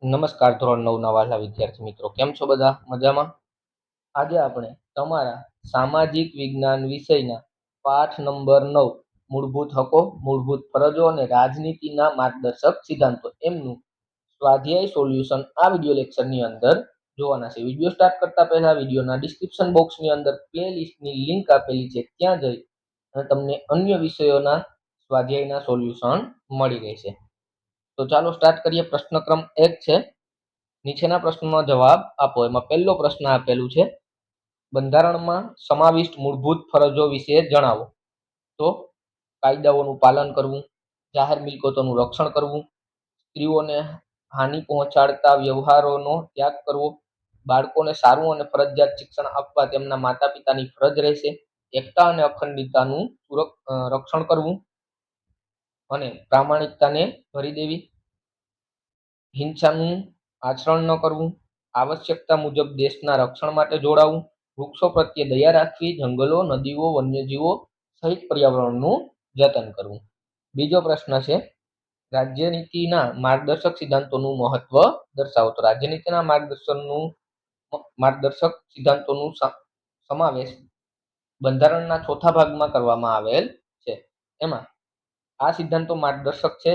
નમસ્કાર ધોરણ 9 ના વાલા વિદ્યાર્થી મિત્રો, કેમ છો બધા? મજામાં? આજે આપણે તમારા સામાજિક વિજ્ઞાન વિષયના પાઠ નંબર 9 મૂળભૂત હકો, મૂળભૂત ફરજો અને રાજનીતિના માર્ગદર્શક સિદ્ધાંતો એમનું સ્વાધ્યાય સોલ્યુશન આ વિડિયો લેક્ચરની અંદર જોવાના છે. વિડિયો સ્ટાર્ટ કરતા પહેલા વિડિયોના ડિસ્ક્રિપ્શન બોક્સની અંદર પ્લેલિસ્ટની લિંક આપેલી છે, ત્યાં જઈ અને તમને અન્ય વિષયોના સ્વાધ્યાયના સોલ્યુશન મળી રહેશે. તો ચાલો સ્ટાર્ટ કરીએ. પ્રશ્ન ક્રમ 1 છે, નીચેના પ્રશ્નનો જવાબ આપો. એમાં પહેલો પ્રશ્ન આપેલું છે, બંધારણમાં સમાવિષ્ટ મૂળભૂત ફરજો વિશે જણાવો. તો કાયદાઓનું પાલન કરવું, જાહેર મિલકતોનું રક્ષણ કરવું, સ્ત્રીઓને હાનિ પહોંચાડતા વ્યવહારોનો ત્યાગ કરવો, બાળકોને સારું અને ફરજિયાત શિક્ષણ આપવા તેમના માતા પિતાની ફરજ રહેશે, એકતા અને અખંડિતતાનું રક્ષણ કરવું અને પ્રામાણિકતાને ભરી દેવી, હિંસાનું આચરણ ન કરવું, આવશ્યકતા મુજબ દેશના રક્ષણ માટે જોડાવું, વૃક્ષો પ્રત્યે દયા રાખવી, જંગલો, નદીઓ, વન્યજીવો સહિત પર્યાવરણનું જતન કરવું. બીજો પ્રશ્ન છે, રાજ્યનીતિના માર્ગદર્શક સિદ્ધાંતોનું મહત્વ દર્શાવો. તો રાજ્યનીતિના માર્ગદર્શક સિદ્ધાંતોનું સમાવેશ બંધારણના ચોથા ભાગમાં કરવામાં આવેલ છે. એમાં આ સિદ્ધાંતો માર્ગદર્શક છે,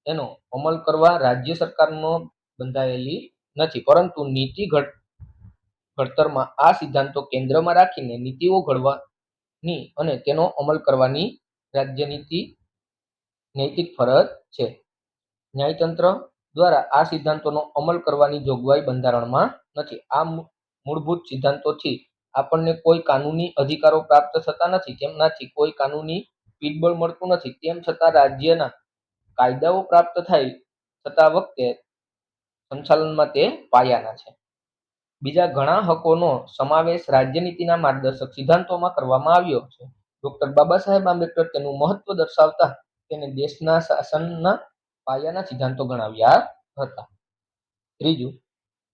એનો અમલ કરવા રાજ્ય સરકારનો બંધાયેલી નથી, પરંતુ નીતિ ઘડતરમાં આ સિદ્ધાંતો કેન્દ્રમાં રાખીને નીતિઓ ઘડવાની અને તેનો અમલ કરવાની રાજ્યની નૈતિક ફરજ છે. ન્યાયતંત્ર દ્વારા આ સિદ્ધાંતોનો અમલ કરવાની જોગવાઈ બંધારણમાં નથી. આ મૂળભૂત સિદ્ધાંતોથી આપણને કોઈ કાનૂની અધિકારો પ્રાપ્ત થતા નથી, તેમનાથી કોઈ કાનૂની પીઠબળ મળતું નથી. તેમ છતાં રાજ્યના કાયદાઓ પ્રાપ્ત થાય થતા વખતે સંચાલનમાં તે પાયાના છે. બીજા ઘણા હકોનો સમાવેશ રાજ્યનીતિના માર્ગદર્શક સિદ્ધાંતોમાં કરવામાં આવ્યો છે. ડોક્ટર બાબા સાહેબ આંબેડકર તેનું મહત્વ દર્શાવતા તેને દેશના શાસનના પાયાના સિદ્ધાંતો ગણાવ્યા હતા. ત્રીજું,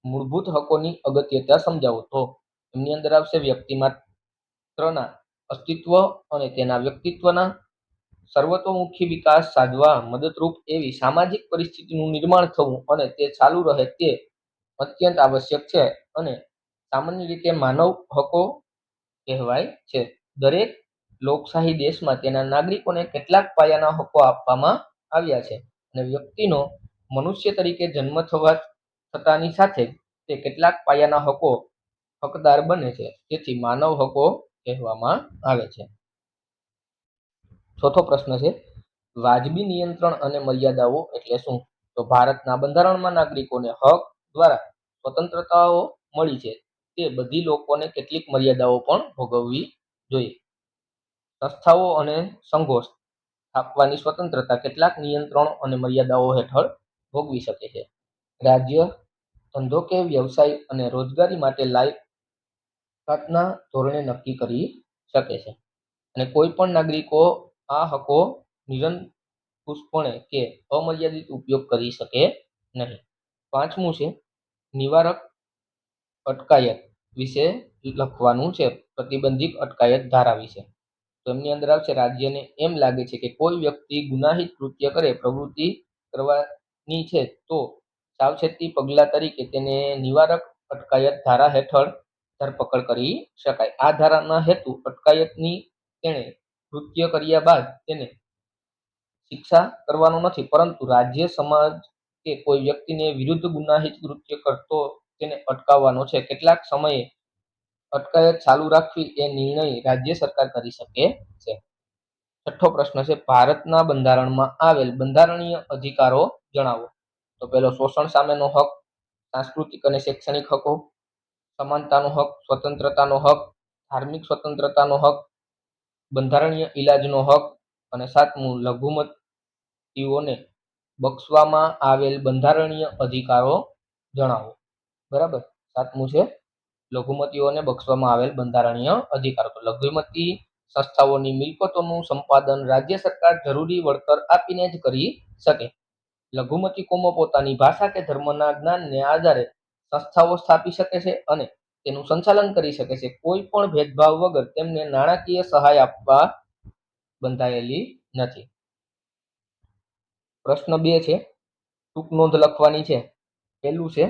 મૂળભૂત હકોની અગત્યતા સમજાવો. તો એમની અંદર આવશે વ્યક્તિ માત્રના અસ્તિત્વ અને તેના વ્યક્તિત્વના સર્વતોમુખી વિકાસ સાધવા મદદરૂપ એવી સામાજિક પરિસ્થિતિનું નિર્માણ થવું અને તે ચાલુ રહે તે અત્યંત આવશ્યક છે અને સામાન્ય રીતે માનવ હકો કહેવાય છે. દરેક લોકશાહી દેશમાં તેના નાગરિકોને કેટલાક પાયાના હકો આપવામાં આવ્યા છે અને વ્યક્તિનો મનુષ્ય તરીકે જન્મ થતાની સાથે તે કેટલાક પાયાના હકો હકદાર બને છે, તેથી માનવ હકો કહેવામાં આવે છે. ચોથો પ્રશ્ન છે, વાજબી નિયંત્રણ અને મર્યાદાઓ એટલે શું? તો ભારતના બંધારણમાં નાગરિકોને હક દ્વારા સ્વતંત્રતાઓ મળી છે, તે બધી લોકોને કેટલીક મર્યાદાઓ પણ ભોગવવી જોઈએ. સંસ્થાઓ અને સંઘો સ્થાપવાની સ્વતંત્રતા કેટલાક નિયંત્રણો અને મર્યાદાઓ હેઠળ ભોગવી શકે છે. રાજ્ય ધંધો કે વ્યવસાય અને રોજગારી માટે લાયકાતના ધોરણે નક્કી કરી શકે છે અને કોઈ પણ નાગરિકો આ હકો નિરંકુશપણે કે અમર્યાદિત ઉપયોગ કરી શકે નહીં. પાંચમું છે, નિવારક અટકાયત વિશે લખવાનું છે, પ્રતિબંધિત અટકાયત ધારા વિશે. તો એમની અંદર આવશે, રાજ્યને એમ લાગે છે કે કોઈ વ્યક્તિ ગુનાહિત કૃત્ય પ્રવૃત્તિ કરવાની છે તો સાવચેતી પગલા તરીકે તેને નિવારક અટકાયત ધારા હેઠળ ધરપકડ કરી શકાય. આ ધારાના હેતુ અટકાયતની તેણે કૃત્ય કર્યા બાદ તેને શિક્ષા કરવાનો નથી, પરંતુ રાજ્ય સમાજ કે કોઈ વ્યક્તિને વિરુદ્ધ ગુનાહિત કૃત્ય કરતો તેને અટકાવવાનો છે. કેટલાક સમયે અટકાયત ચાલુ રાખવી એ નિર્ણય રાજ્ય સરકાર કરી શકે છે. છઠ્ઠો પ્રશ્ન છે, ભારતના બંધારણમાં આવેલ બંધારણીય અધિકારો જણાવો. તો પહેલો, શોષણ સામેનો હક, સાંસ્કૃતિક અને શૈક્ષણિક હકો, સમાનતાનો હક, સ્વતંત્રતાનો હક, ધાર્મિક સ્વતંત્રતાનો હક, બંધારણીય ઇલાજનો હક અને સાતમું, લઘુમતીઓને બક્ષવામાં આવેલ બંધારણીય અધિકારો જણાવો. બરાબર, સાતમું છે લઘુમતીઓને બક્ષવામાં આવેલ બંધારણીય અધિકારો. તો લઘુમતી સંસ્થાઓની મિલકતોનું સંપાદન રાજ્ય સરકાર જરૂરી વળતર આપીને જ કરી શકે. લઘુમતી કોમો પોતાની ભાષા કે ધર્મના જ્ઞાનને આધારે સંસ્થાઓ સ્થાપી શકે છે અને તેનું સંચાલન કરી શકે છે. કોઈ પણ ભેદભાવ વગર તેમને નાણાકીય સહાય આપવા બંધાયેલી નથી. પ્રશ્ન 2 છે, ટૂંક નોંધ લખવાની છે. પહેલું છે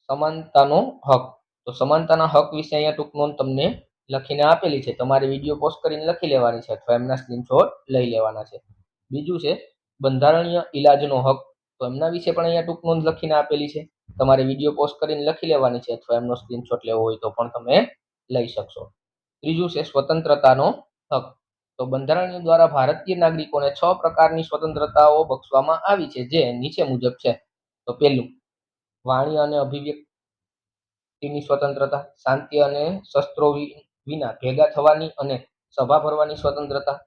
સમાનતાનો હક. તો સમાનતાના હક વિશે અહીંયા ટૂંક નોંધ તમને લખીને આપેલી છે. તમારે વિડીયો પોસ્ટ કરીને લખી લેવાની છે અથવા એમના સ્ક્રીનશોટ લઈ લેવાના છે. બીજું છે બંધારણીય ઈલાજનો હક. તો એમના વિશે પણ અહીંયા ટૂંક નોંધ લખીને આપેલી છે. તમારે વિડીયો પોસ્ટ કરીને લખી લેવાની છે અથવા એમનો સ્ક્રીનશોટ લેવો હોય તો પણ તમે લઈ શકશો. ત્રીજું છે સ્વતંત્રતાનો હક. તો બંધારણ દ્વારા ભારતીય નાગરિકોને 6 પ્રકારની સ્વતંત્રતાઓ બક્ષવામાં આવી છે, જે નીચે મુજબ છે. તો પહેલું વાણી અને અભિવ્યક્તિની સ્વતંત્રતા, શાંતિ અને શસ્ત્રો વિના ભેગા થવાની અને સભા ભરવાની સ્વતંત્રતા,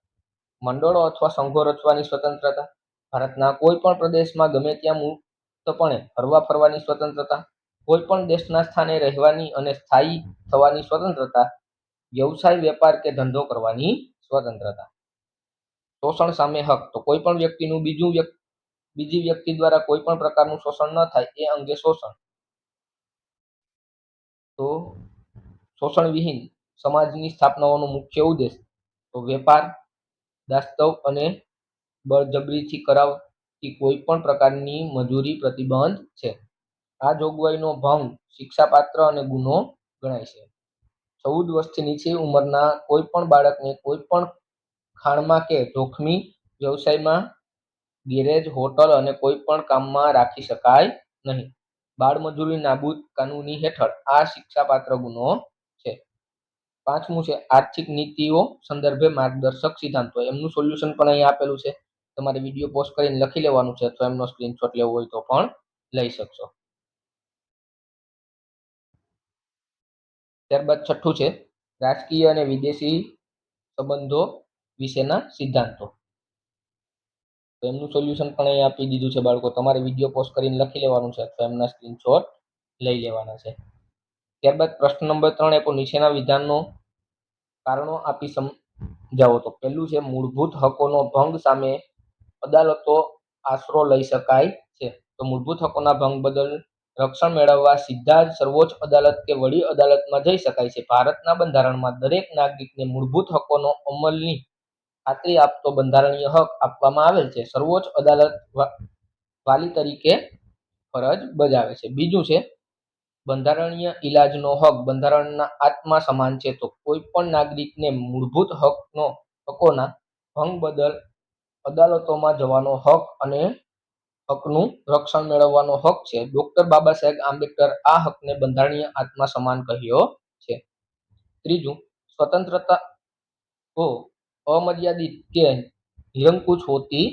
મંડળો અથવા સંઘો રચવાની સ્વતંત્રતા, ભારતના કોઈ પણ પ્રદેશમાં ગમે ત્યાં મુક્તપણે હરવા ફરવાની સ્વતંત્રતા, કોઈ પણ દેશના સ્થાને રહેવાની અને સ્થાયી થવાની સ્વતંત્રતા, વ્યવસાય, વેપાર કે ધંધો કરવાની સ્વતંત્રતા. શોષણ સામે હક. તો કોઈ પણ વ્યક્તિનું બીજી વ્યક્તિ દ્વારા કોઈ પણ પ્રકારનું શોષણ ન થાય એ અંગે શોષણ. તો શોષણ વિહીન સમાજની સ્થાપનાનો મુખ્ય ઉદ્દેશ તો વેપાર, દાસ્તવ અને બળજબરીથી કરાવતી કોઈ પણ પ્રકારની મજૂરી પ્રતિબંધ છે. આ જોગવાઈનો ભંગ શિક્ષાપાત્ર અને ગુનો ગણાય છે. 14 વર્ષથી નીચે ઉંમરના કોઈ પણ બાળકને કોઈ પણ ખાણમાં કે જોખમી વ્યવસાયમાં, ગેરેજ, હોટલ અને કોઈ પણ કામમાં રાખી શકાય નહીં. બાળમજૂરી નાબૂદ કાનૂની હેઠળ આ શિક્ષાપાત્ર ગુનો છે. પાંચમું છે આર્થિક નીતિઓ સંદર્ભે માર્ગદર્શક સિદ્ધાંતો. એમનું સોલ્યુશન પણ અહીં આપેલું છે. તમારે વિડીયો પોસ્ટ કરીને લખી લેવાનું છે અથવા એમનો સ્ક્રીનશોટ લેવો હોય તો પણ લઈ શકશો. ત્યારબાદ છઠ્ઠું છે રાજકીય અને વિદેશી સંબંધો વિશેના સિદ્ધાંતો. તો એમનું સોલ્યુશન પણ અહીં આપી દીધું છે બાળકો. તમારે વિડીયો પોસ્ટ કરીને લખી લેવાનું છે અથવા એમના સ્ક્રીનશોટ લઈ લેવાના છે. ત્યારબાદ પ્રશ્ન નંબર 3 આપો નીચેના વિધાનનો કારણો આપી સમજાવો. તો પહેલું છે મૂળભૂત હકોનો ભંગ સામે અદાલતો આશરો લઈ શકાય છે. તો મૂળભૂત હકોના ભંગ બદલ રક્ષણ મેળવવા સીધા જ સર્વોચ્ચ અદાલત કે વડી અદાલતમાં જઈ શકાય છે. ભારતના બંધારણમાં દરેક નાગરિકને મૂળભૂત હકોનો અમલની ખાતરી આપતો બંધારણીય હક આપવામાં આવેલ છે. સર્વોચ્ચ અદાલત વાલી તરીકે ફરજ બજાવે છે. બીજું છે બંધારણીય ઈલાજનો હક બંધારણના આત્મા સમાન છે. તો કોઈ પણ નાગરિકને મૂળભૂત હકોના ભંગ બદલ અદાલતોમાં જવાનો હક અને હકનું રક્ષણ મેળવવાનો હક છે. ડોક્ટર બાબા સાહેબ આંબેડકર આ હકને બંધારણીય આત્મા સમાન કહ્યો છે. ત્રીજું સ્વતંત્રતા અમર્યાદિત કે નિરંકુશ હોતી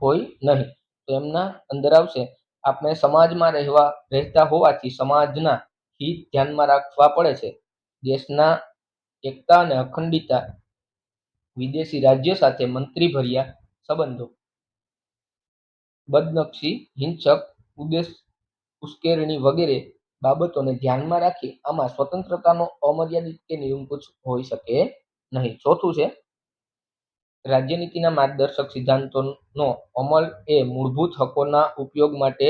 હોય નહીં. તો એમના અંદર આવશે આપણે સમાજમાં રહેતા હોવાથી સમાજના હિત ધ્યાનમાં રાખવા પડે છે. દેશના એકતા અને અખંડિતતા, વિદેશી રાજ્યો સાથે મંત્રીભર્યા સંબંધો, બદનક્ષી, હિંસક ઉશ્કેરણી વગેરે બાબતોને ધ્યાનમાં રાખી આમાં સ્વતંત્રતાનો અમર્યાદિત કે નિરંકુશ હોઈ શકે નહીં. ચોથું છે રાજ્યનીતિના માર્ગદર્શક સિદ્ધાંતોનો અમલ એ મૂળભૂત હકોના ઉપયોગ માટે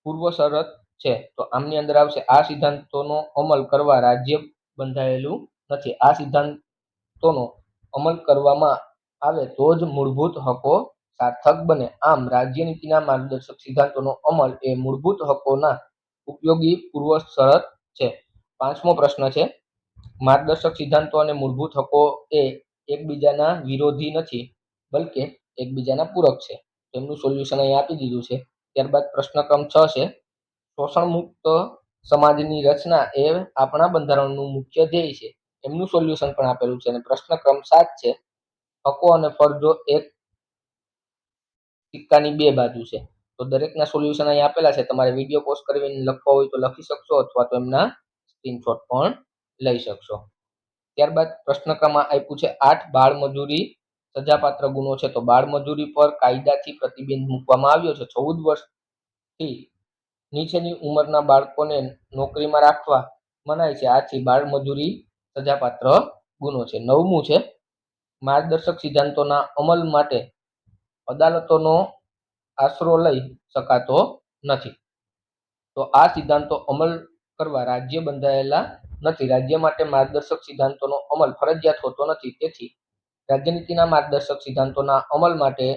પૂર્વશરત છે. તો આમની અંદર આવશે આ સિદ્ધાંતોનો અમલ કરવા રાજ્ય બંધાયેલું નથી. આ સિદ્ધાંતોનો અમલ કરવામાં આવે તો જ મૂળભૂત હકો સાર્થક બને. આમ રાજ્યનીતિના માર્ગદર્શક સિદ્ધાંતોનો અમલ એ મૂળભૂત હકોના ઉપયોગી પૂર્વશરત છે. પાંચમો પ્રશ્ન છે માર્ગદર્શક સિદ્ધાંતો અને મૂળભૂત હકો એ એકબીજાના વિરોધી નથી, બલકે એકબીજાના પૂરક છે. તેમનું સોલ્યુશન અહીં આપી દીધું છે. ત્યારબાદ પ્રશ્ન ક્રમ 6 છે શોષણ મુક્ત સમાજની રચના એ આપણા બંધારણનું મુખ્ય ધ્યેય છે. એમનું સોલ્યુશન પણ આપેલું છે. અને પ્રશ્ન ક્રમ 7 છે હકો અને ફરજો એક સિક્કાની બે બાજુ છે. તો દરેકના સોલ્યુશન અહીં આપેલા છે. તમારે વિડીયો પોસ્ટ કરીને લખવા હોય તો લખી શકશો અથવા તો એમના સ્ક્રીનશોટ પણ લઈ શકશો. ત્યારબાદ પ્રશ્ન ક્રમ આપ્યું છે 8 બાળ મજૂરી સજાપાત્ર ગુનો છે. તો બાળ મજૂરી પર કાયદાથી પ્રતિબંધ મૂકવામાં આવ્યો છે. 14 વર્ષથી નીચેની ઉંમરના બાળકોને નોકરીમાં રાખવા મનાય છે. આથી બાળ મજૂરી સજાપાત્ર ગુનો છે. 9મું છે માર્ગદર્શક સિદ્ધાંતોના અમલ માટે અદાલતોનો આશરો લઈ શકાતો નથી. તો આ સિદ્ધાંતો અમલ કરવા રાજ્ય બંધાયેલા નથી. રાજ્ય માટે માર્ગદર્શક સિદ્ધાંતોનો અમલ ફરજિયાત હોતો નથી. તેથી રાજ્યનીતિના માર્ગદર્શક સિદ્ધાંતોના અમલ માટે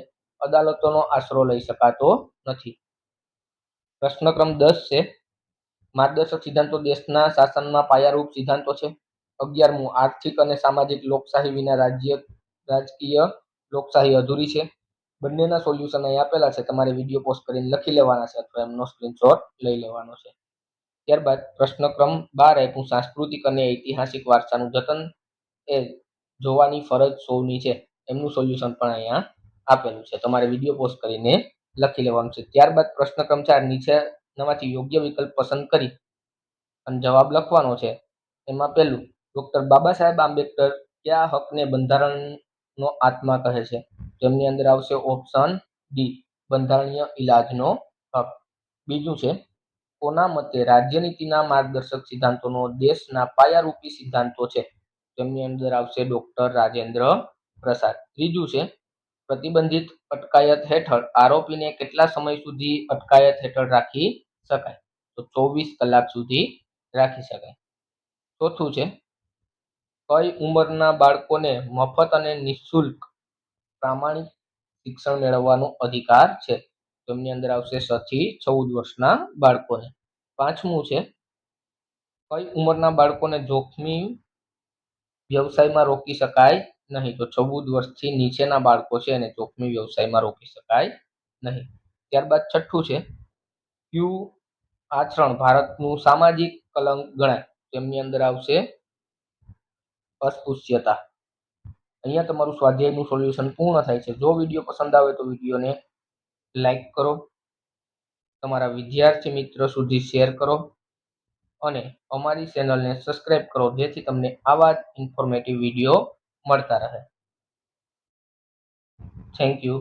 અદાલતોનો આશરો લઈ શકાતો નથી. પ્રશ્ન ક્રમ 10 છે. માર્ગદર્શક સિદ્ધાંતો દેશના શાસનમાં પાયારૂપ સિદ્ધાંતો છે. 11મું, આર્થિક અને સામાજિક લોકશાહી વિના રાજકીય લોકશાહી અધૂરી છે. બંનેના સોલ્યુશન અહીં આપેલા છે. તમારે વિડીયો પોસ્ટ કરીને લખી લેવાના છે અથવા એમનો સ્ક્રીનશોટ લઈ લેવાનો છે. ત્યારબાદ પ્રશ્ન ક્રમ 12 આપ્યું, સાંસ્કૃતિક અને ઐતિહાસિક વારસાનું જતન એ જોવાની ફરજ સૌની છે. એમનું સોલ્યુશન પણ અહીંયા આપેલું છે. તમારે વિડીયો પોસ્ટ કરીને લખી લેવાનું છે. ત્યારબાદ પ્રશ્ન ક્રમ 4, નીચેનામાંથી યોગ્ય વિકલ્પ પસંદ કરી અને જવાબ લખવાનો છે. એમાં પહેલું, ડોક્ટર બાબા સાહેબ આંબેડકર કયા હકને બંધારણનો આત્મા કહે છે? તેમની અંદર આવશે ઓપ્શન ડી, બંધારણીય ઇલાજનો હક. બીજું છે, કોના મતે રાજ્યનીતિના માર્ગદર્શક સિદ્ધાંતોનો દેશના પાયારૂપી સિદ્ધાંતો છે? તેમની અંદર આવશે ડોક્ટર રાજેન્દ્ર પ્રસાદ. ત્રીજું છે, પ્રતિબંધિત અટકાયત હેઠળ આરોપીને કેટલા સમય સુધી અટકાયત હેઠળ રાખી શકાય? તો 24 કલાક સુધી રાખી શકાય. ચોથું છે, કઈ ઉંમરના બાળકોને મફત અને નિઃશુલ્ક પ્રામાણિક શિક્ષણ મેળવવાનો અધિકાર છે? તેમની અંદર આવશે 6 થી 14 વર્ષના બાળકોને. પાંચમું છે, કઈ ઉંમરના બાળકોને જોખમી વ્યવસાયમાં રોકી શકાય નહીં? તો 14 વર્ષથી નીચેના બાળકો છે એને જોખમી વ્યવસાયમાં રોકી શકાય નહીં. ત્યારબાદ છઠ્ઠું છે, ક્યુ આચરણ ભારતનું સામાજિક કલંક ગણાય? તેમની અંદર આવશે અસ્પૃશ્યતા. અહીંયા તમારું સ્વાધ્યાયનું સોલ્યુશન પૂર્ણ થાય છે. જો વિડીયો પસંદ આવે તો વિડીયોને લાઈક કરો, તમારા વિદ્યાર્થી મિત્ર સુધી શેર કરો અને અમારી ચેનલને સબસ્ક્રાઇબ કરો, જેથી તમને આવા જ ઇન્ફોર્મેટિવ વિડીયો મળતા રહે. Thank you.